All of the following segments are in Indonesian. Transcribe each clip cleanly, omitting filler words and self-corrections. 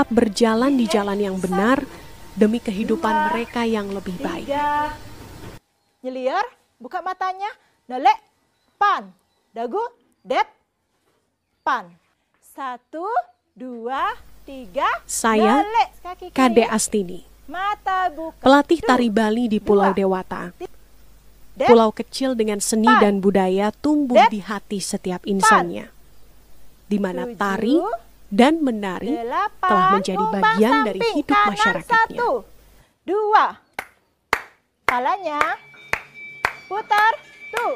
tetap berjalan di jalan yang benar demi kehidupan mereka yang lebih baik. Nyelir, buka matanya, nelek, pan, dagu, det, pan. 1, 2, 3. Saya, nelek, kaki kiri. Kade Astini, Mata buka. pelatih tari Bali di Pulau Dewata. Pulau kecil dengan seni dan budaya tumbuh di hati setiap insannya, di mana tari dan menari telah menjadi bagian dari hidup masyarakatnya. 1, 2, palanya putar, tuh,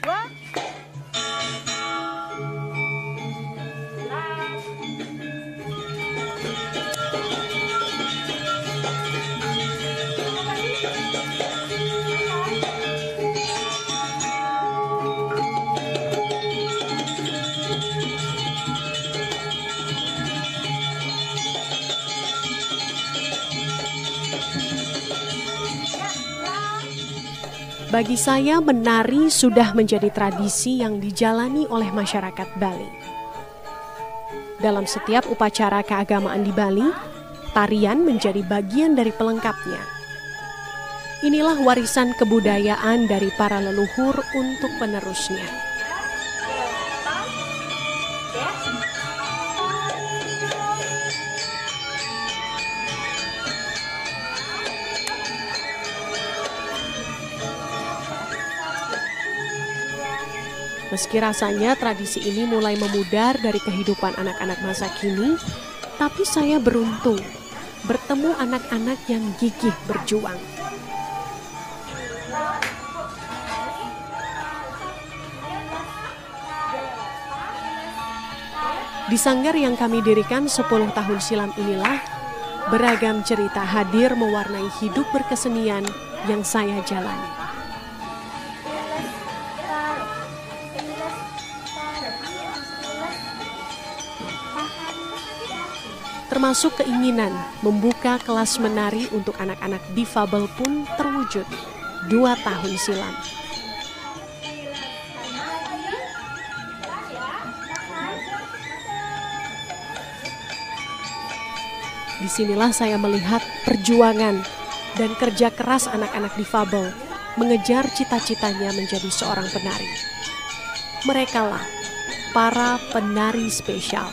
2. Bagi saya, menari sudah menjadi tradisi yang dijalani oleh masyarakat Bali. Dalam setiap upacara keagamaan di Bali, tarian menjadi bagian dari pelengkapnya. Inilah warisan kebudayaan dari para leluhur untuk penerusnya. Meski rasanya tradisi ini mulai memudar dari kehidupan anak-anak masa kini, tapi saya beruntung bertemu anak-anak yang gigih berjuang. Di sanggar yang kami dirikan 10 tahun silam inilah, beragam cerita hadir mewarnai hidup berkesenian yang saya jalani. Termasuk keinginan membuka kelas menari untuk anak-anak difabel pun terwujud 2 tahun silam. Disinilah saya melihat perjuangan dan kerja keras anak-anak difabel mengejar cita-citanya menjadi seorang penari. Merekalah para penari spesial.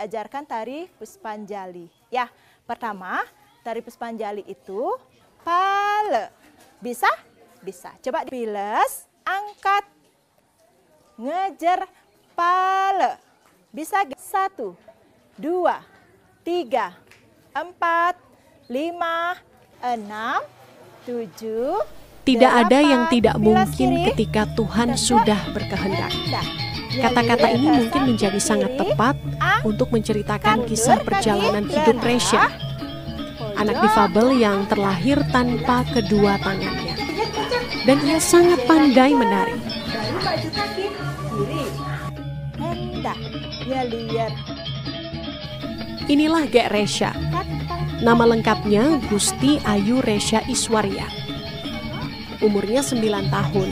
Diajarkan tari Puspanjali. Ya, pertama tari Puspanjali itu pale. Bisa? Bisa. Coba dipiles, angkat, ngejar, pale. Bisa? 1, 2, 3, 4, 5, 6, 7. Tidak ada yang tidak mungkin ketika Tuhan sudah berkehendak. Kata-kata ini mungkin menjadi sangat tepat untuk menceritakan kisah perjalanan hidup Resya, anak difabel yang terlahir tanpa kedua tangannya. Dan ia sangat pandai menari. Inilah Gek Resya. Nama lengkapnya Gusti Ayu Resya Iswaria. Umurnya 9 tahun.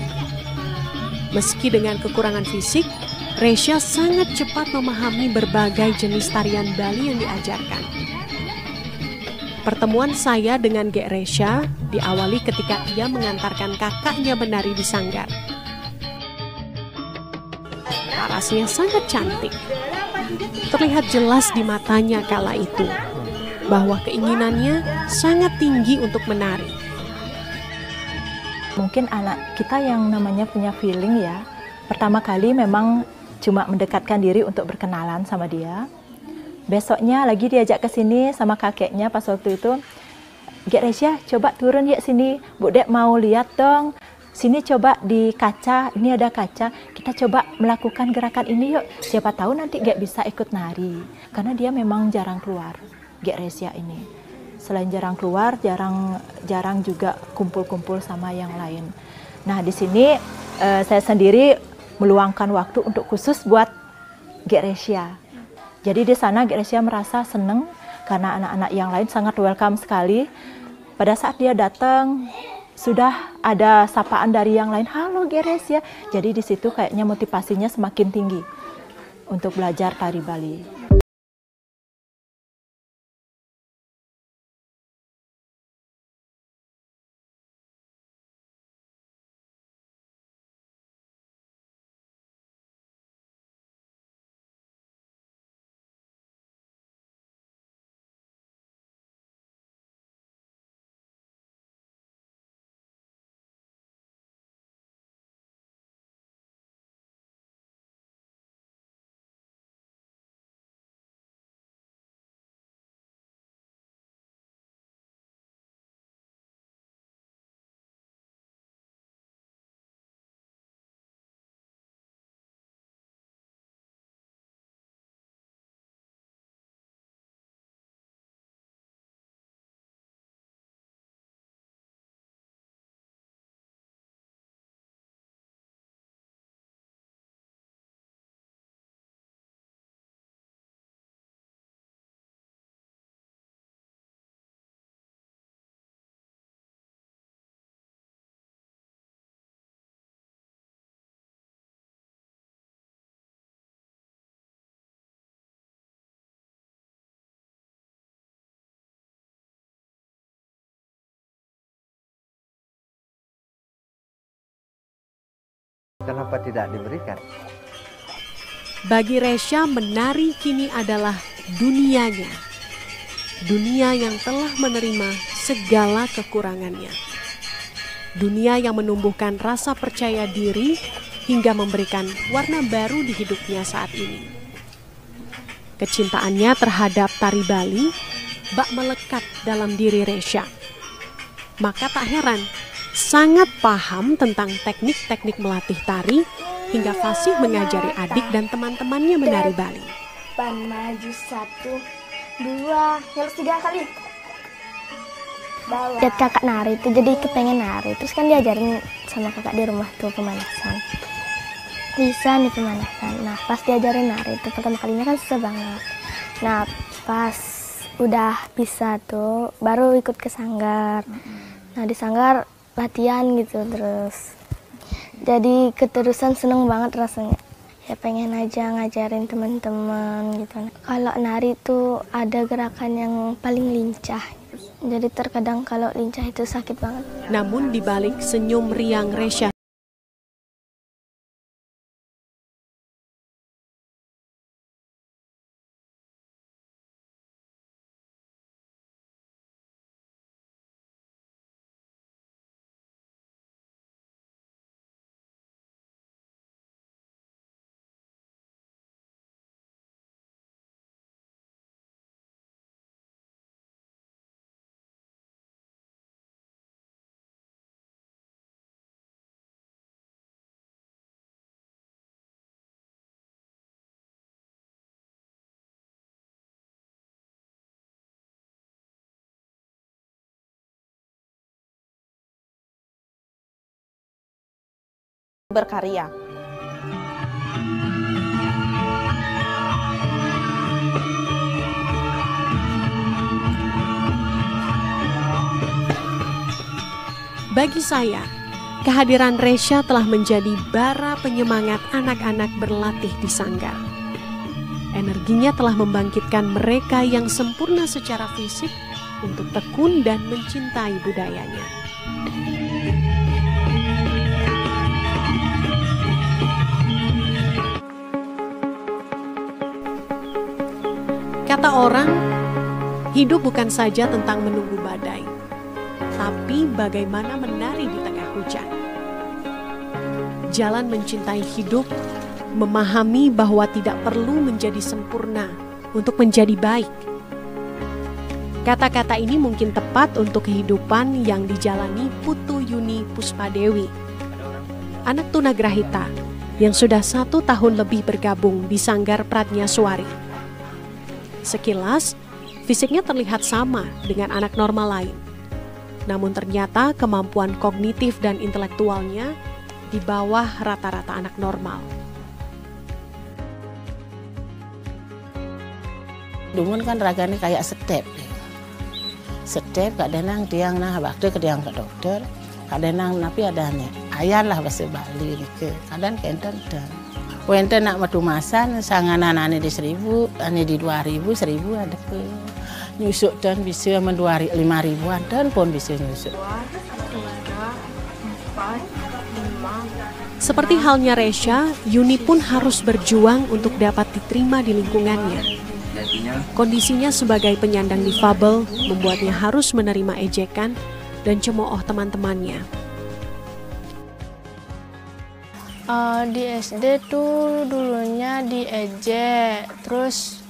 Meski dengan kekurangan fisik, Resya sangat cepat memahami berbagai jenis tarian Bali yang diajarkan. Pertemuan saya dengan Gek Resya diawali ketika ia mengantarkan kakaknya menari di sanggar. Parasnya sangat cantik. Terlihat jelas di matanya kala itu bahwa keinginannya sangat tinggi untuk menari. Mungkin anak kita yang namanya punya feeling ya, pertama kali memang cuma mendekatkan diri untuk berkenalan sama dia. Besoknya lagi diajak ke sini sama kakeknya pas waktu itu, Gek Resya coba turun ya sini, Bu Dek mau lihat dong. Sini coba di kaca, ini ada kaca, kita coba melakukan gerakan ini yuk. Siapa tahu nanti Gek bisa ikut nari. Karena dia memang jarang keluar, Gek Resya ini. Selain jarang keluar, jarang juga kumpul-kumpul sama yang lain. Nah di sini saya sendiri meluangkan waktu untuk khusus buat Gek Resya. Jadi di sana Gek Resya merasa senang karena anak-anak yang lain sangat welcome sekali. Pada saat dia datang sudah ada sapaan dari yang lain, halo Gek Resya. Jadi di situ kayaknya motivasinya semakin tinggi. untuk belajar tari Bali. Kenapa tidak diberikan? Bagi Resya, menari kini adalah dunianya. Dunia yang telah menerima segala kekurangannya. Dunia yang menumbuhkan rasa percaya diri hingga memberikan warna baru di hidupnya saat ini. Kecintaannya terhadap tari Bali bak melekat dalam diri Resya. Maka tak heran, sangat paham tentang teknik-teknik melatih tari hingga fasih mengajari adik dan teman-temannya menari Bali. Depan maju 1, 2, harus 3 kali. Lihat kakak nari itu jadi kepengen nari. Terus kan diajarin sama kakak di rumah tuh pemanasan. Bisa nih pemanasan. Nah pas diajarin nari itu pertama kalinya kan susah banget. Nah pas udah bisa tuh baru ikut ke sanggar. Nah di sanggar latihan gitu terus. Jadi keterusan seneng banget rasanya. Ya pengen aja ngajarin teman-teman gitu. Kalau nari itu ada gerakan yang paling lincah. Jadi terkadang kalau lincah itu sakit banget. Namun di balik senyum riang Resya, berkarya. bagi saya, kehadiran Resya telah menjadi bara penyemangat anak-anak berlatih di sanggar. Energinya telah membangkitkan mereka yang sempurna secara fisik untuk tekun dan mencintai budayanya. Kata orang, hidup bukan saja tentang menunggu badai, tapi bagaimana menari di tengah hujan. Jalan mencintai hidup, memahami bahwa tidak perlu menjadi sempurna untuk menjadi baik. Kata-kata ini mungkin tepat untuk kehidupan yang dijalani Putu Yuni Puspadewi, anak tunagrahita yang sudah 1 tahun lebih bergabung di Sanggar Pradnyaswari. Sekilas, fisiknya terlihat sama dengan anak normal lain. Namun ternyata kemampuan kognitif dan intelektualnya di bawah rata-rata anak normal. Dumun kan raganya kayak step. Step kadang tiang nah waktu ke tiang ke dokter, kadang napi adanya. Ayah lah bahasa Bali ke kadang kenten dan Wente nak matu masan sanganan ane di 1.000, ane di 2.000, 1.000 ada pe. Nyusuk dan bisa men 5.000-an dan pun bisa nyusuk. Seperti halnya Resya, Yuni pun harus berjuang untuk dapat diterima di lingkungannya. Kondisinya sebagai penyandang difabel membuatnya harus menerima ejekan dan cemooh teman-temannya. Di SD tuh dulunya diejek, terus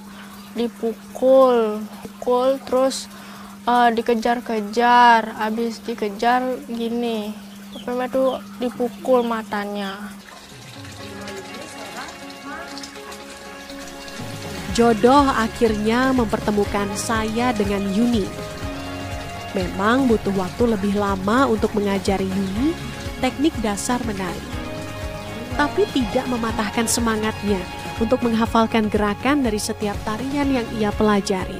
dipukul, terus dikejar-kejar, habis dikejar gini, pokoknya tuh dipukul matanya. Jodoh akhirnya mempertemukan saya dengan Yuni. Memang butuh waktu lebih lama untuk mengajari Yuni teknik dasar menari. Tapi tidak mematahkan semangatnya untuk menghafalkan gerakan dari setiap tarian yang ia pelajari.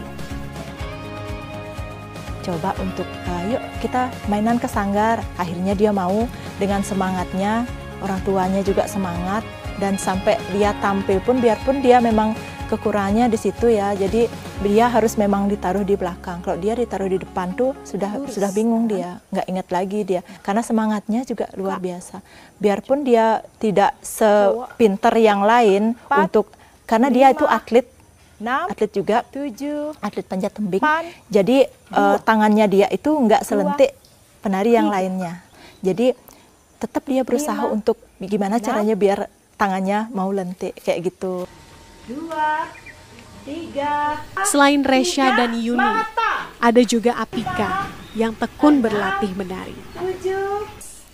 Coba untuk, yuk kita mainan ke sanggar. Akhirnya dia mau dengan semangatnya, orang tuanya juga semangat. Dan sampai dia tampil pun, biarpun dia memang kekurangannya di situ ya, jadi dia harus memang ditaruh di belakang. Kalau dia ditaruh di depan tuh sudah bingung dia, nggak ingat lagi dia, karena semangatnya juga luar biasa. Biarpun dia tidak sepinter yang lain karena dia itu atlet juga, atlet panjat tembing. Jadi tangannya dia itu nggak selentik penari yang lainnya. Jadi tetap dia berusaha untuk gimana caranya biar tangannya mau lentik kayak gitu. 2, 3. Selain Resya dan Yuni, ada juga Apika yang tekun berlatih menari.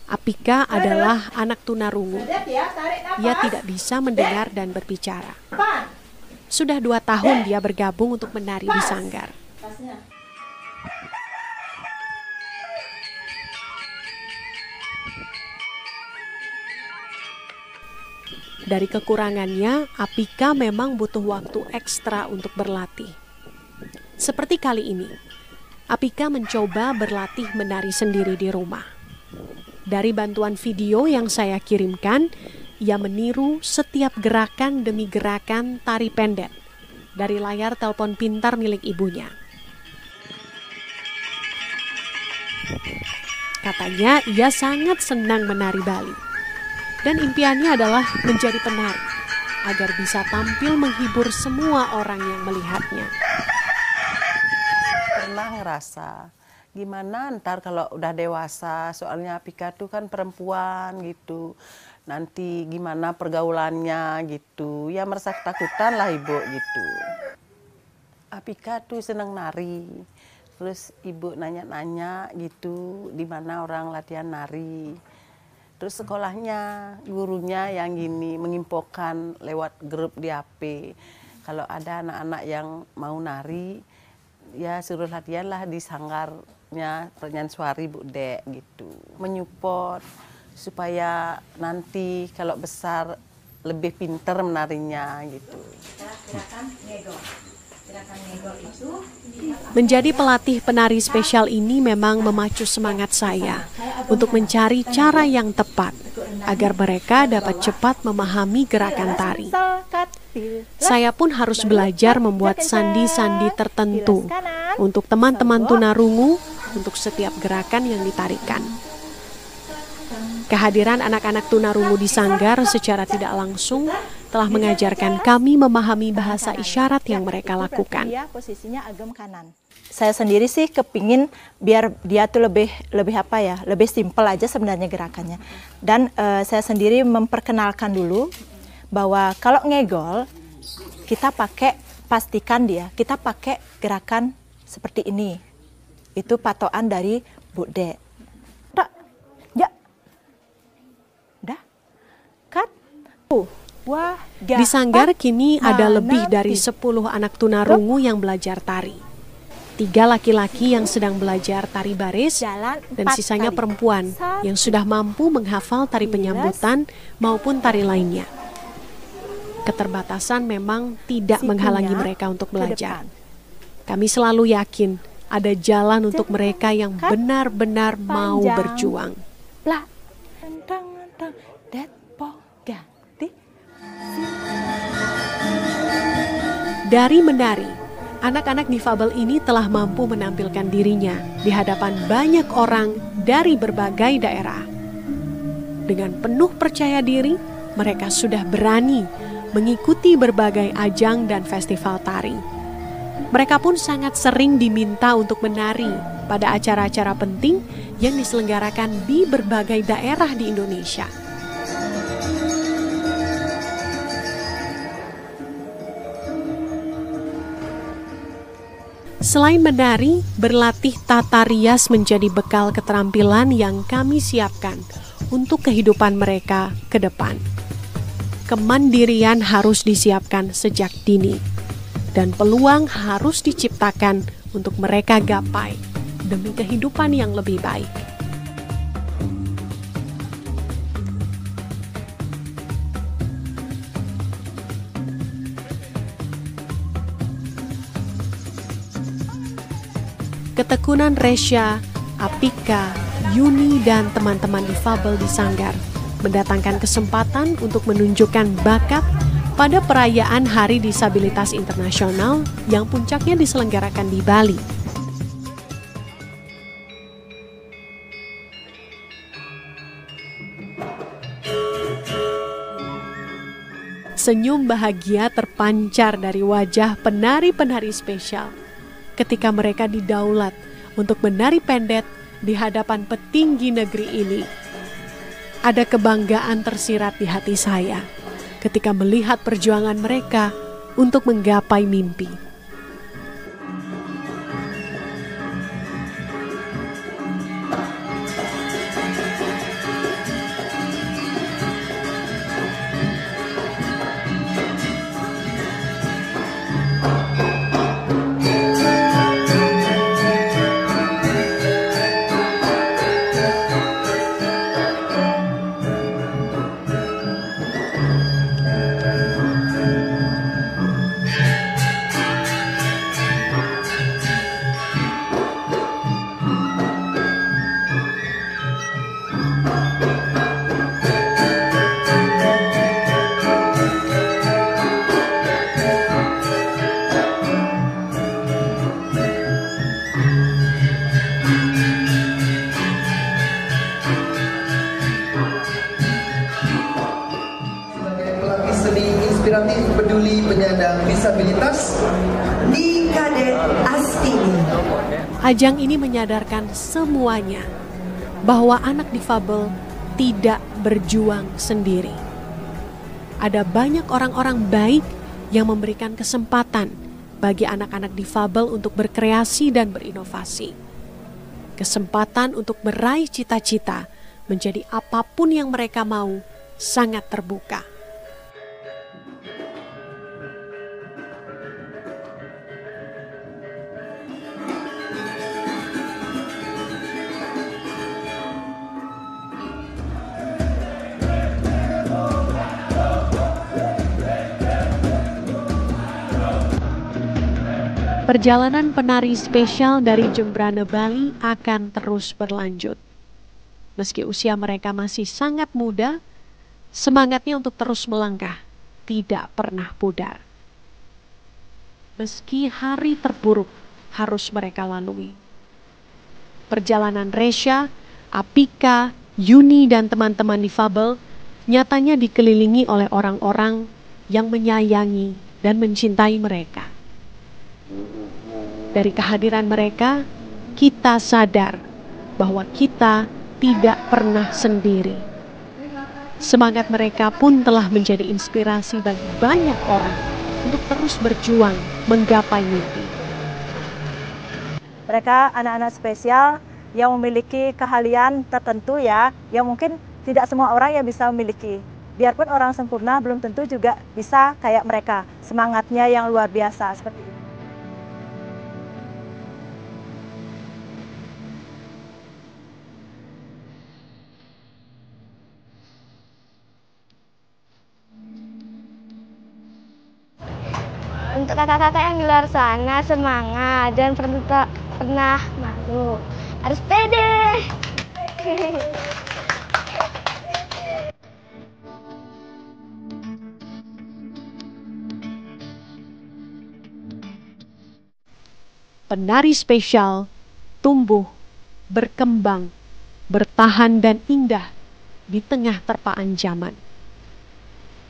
Apika adalah anak tunarungu. Ia tidak bisa mendengar dan berbicara. Sudah 2 tahun dia bergabung untuk menari di sanggar. Dari kekurangannya, Apika memang butuh waktu ekstra untuk berlatih. Seperti kali ini, Apika mencoba berlatih menari sendiri di rumah. Dari bantuan video yang saya kirimkan, ia meniru setiap gerakan demi gerakan tari pendek dari layar telepon pintar milik ibunya. Katanya ia sangat senang menari Bali. Dan impiannya adalah menjadi penari, agar bisa tampil menghibur semua orang yang melihatnya. Pernah ngerasa, gimana ntar kalau udah dewasa, soalnya Apika tuh kan perempuan gitu. Nanti gimana pergaulannya gitu, ya merasa ketakutan lah ibu gitu. Apika tuh seneng nari, terus ibu nanya-nanya gitu, di mana orang latihan nari. Terus sekolahnya, gurunya yang gini, menginfokan lewat grup di HP. Kalau ada anak-anak yang mau nari, ya suruh latihan lah di sanggarnya Pernyaan Suari Bu Dek gitu. Menyupport supaya nanti kalau besar lebih pinter menarinya gitu. Menjadi pelatih penari spesial ini memang memacu semangat saya untuk mencari cara yang tepat agar mereka dapat cepat memahami gerakan tari. Saya pun harus belajar membuat sandi-sandi tertentu untuk teman-teman tunarungu untuk setiap gerakan yang ditarikan. Kehadiran anak-anak tunarungu di sanggar secara tidak langsung telah mengajarkan kami memahami bahasa isyarat yang mereka lakukan. Dia posisinya agam kanan. Saya sendiri sih kepingin biar dia tuh lebih simpel aja sebenarnya gerakannya. Dan saya sendiri memperkenalkan dulu bahwa kalau ngegol kita pastikan kita pakai gerakan seperti ini. Itu patokan dari Bu Dek. Di sanggar kini ada lebih dari 10 anak tunarungu yang belajar tari. 3 laki-laki yang sedang belajar tari baris dan sisanya perempuan yang sudah mampu menghafal tari penyambutan maupun tari lainnya. Keterbatasan memang tidak menghalangi mereka untuk belajar. Kami selalu yakin ada jalan untuk mereka yang benar-benar mau berjuang. Dari menari, anak-anak difabel ini telah mampu menampilkan dirinya di hadapan banyak orang dari berbagai daerah. Dengan penuh percaya diri, mereka sudah berani mengikuti berbagai ajang dan festival tari. Mereka pun sangat sering diminta untuk menari pada acara-acara penting yang diselenggarakan di berbagai daerah di Indonesia. Selain menari, berlatih tata rias menjadi bekal keterampilan yang kami siapkan untuk kehidupan mereka ke depan. Kemandirian harus disiapkan sejak dini, dan peluang harus diciptakan untuk mereka gapai demi kehidupan yang lebih baik. Ketekunan Resya, Apika, Yuni, dan teman-teman difabel di Sanggar mendatangkan kesempatan untuk menunjukkan bakat pada perayaan Hari Disabilitas Internasional yang puncaknya diselenggarakan di Bali. Senyum bahagia terpancar dari wajah penari-penari spesial ketika mereka didaulat untuk menari pendet di hadapan petinggi negeri ini. Ada kebanggaan tersirat di hati saya ketika melihat perjuangan mereka untuk menggapai mimpi. Inspiratif peduli penyandang disabilitas di Kadek Astini. Ajang ini menyadarkan semuanya bahwa anak difabel tidak berjuang sendiri. Ada banyak orang-orang baik yang memberikan kesempatan bagi anak-anak difabel untuk berkreasi dan berinovasi. Kesempatan untuk meraih cita-cita menjadi apapun yang mereka mau sangat terbuka. Perjalanan penari spesial dari Jembrana Bali akan terus berlanjut. Meski usia mereka masih sangat muda, semangatnya untuk terus melangkah tidak pernah pudar. Meski hari terburuk harus mereka lalui. Perjalanan Resya, Apika, Yuni, dan teman-teman difabel nyatanya dikelilingi oleh orang-orang yang menyayangi dan mencintai mereka. Dari kehadiran mereka, kita sadar bahwa kita tidak pernah sendiri. Semangat mereka pun telah menjadi inspirasi bagi banyak orang untuk terus berjuang menggapai mimpi. Mereka anak-anak spesial yang memiliki keahlian tertentu ya, yang mungkin tidak semua orang yang bisa memiliki. Biarpun orang sempurna belum tentu juga bisa kayak mereka. Semangatnya yang luar biasa seperti itu. Untuk kakak-kakak yang di luar sana, semangat dan pernah malu. Harus pede. penari spesial tumbuh, berkembang, bertahan dan indah di tengah terpaan zaman.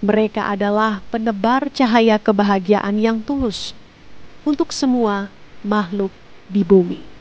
Mereka adalah penebar cahaya kebahagiaan yang tulus untuk semua makhluk di bumi.